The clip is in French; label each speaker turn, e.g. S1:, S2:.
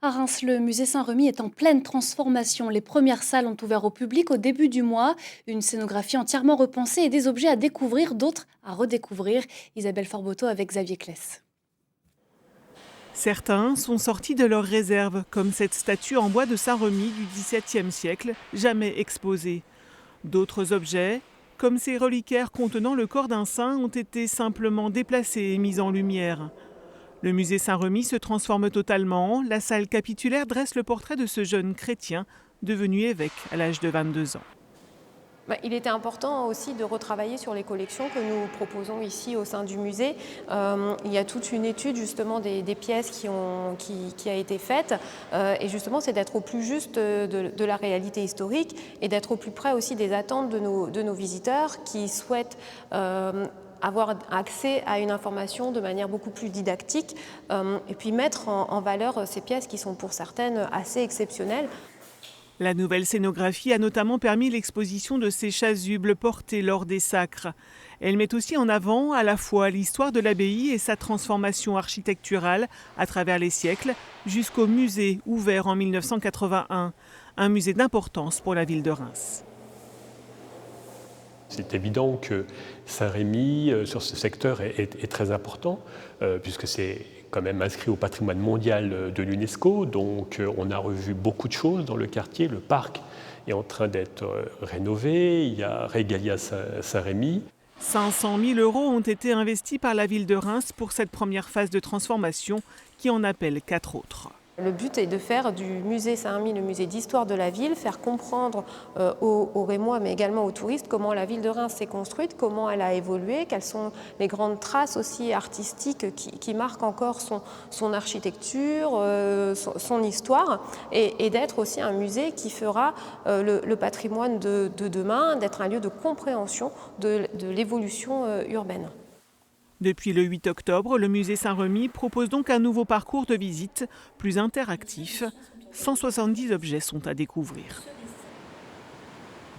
S1: À Reims, le musée Saint-Remy est en pleine transformation. Les premières salles ont ouvert au public au début du mois. Une scénographie entièrement repensée et des objets à découvrir, d'autres à redécouvrir. Isabelle Forboto avec Xavier Kless.
S2: Certains sont sortis de leurs réserves, comme cette statue en bois de Saint-Remy du XVIIe siècle, jamais exposée. D'autres objets, comme ces reliquaires contenant le corps d'un saint, ont été simplement déplacés et mis en lumière. Le musée Saint-Remy se transforme totalement. La salle capitulaire dresse le portrait de ce jeune chrétien devenu évêque à l'âge de 22 ans.
S3: Il était important aussi de retravailler sur les collections que nous proposons ici au sein du musée. Il y a toute une étude justement des pièces qui a été faite et justement c'est d'être au plus juste de la réalité historique et d'être au plus près aussi des attentes de nos visiteurs qui souhaitent avoir accès à une information de manière beaucoup plus didactique et puis mettre en valeur ces pièces qui sont pour certaines assez exceptionnelles.
S2: La nouvelle scénographie a notamment permis l'exposition de ces chasubles portés lors des sacres. Elle met aussi en avant à la fois l'histoire de l'abbaye et sa transformation architecturale à travers les siècles jusqu'au musée ouvert en 1981, un musée d'importance pour la ville de Reims.
S4: C'est évident que Saint-Rémy, sur ce secteur, est très important, puisque c'est quand même inscrit au patrimoine mondial de l'UNESCO. Donc on a revu beaucoup de choses dans le quartier. Le parc est en train d'être rénové. Il y a Régalia Saint-Rémy.
S2: 500 000 € ont été investis par la ville de Reims pour cette première phase de transformation qui en appelle 4 autres.
S3: Le but est de faire du musée Saint-Remy le musée d'histoire de la ville, faire comprendre aux Rémois mais également aux touristes comment la ville de Reims s'est construite, comment elle a évolué, quelles sont les grandes traces aussi artistiques qui marquent encore son architecture, son histoire et d'être aussi un musée qui fera le patrimoine de demain, d'être un lieu de compréhension de l'évolution urbaine.
S2: Depuis le 8 octobre, le musée Saint-Remy propose donc un nouveau parcours de visite plus interactif. 170 objets sont à découvrir.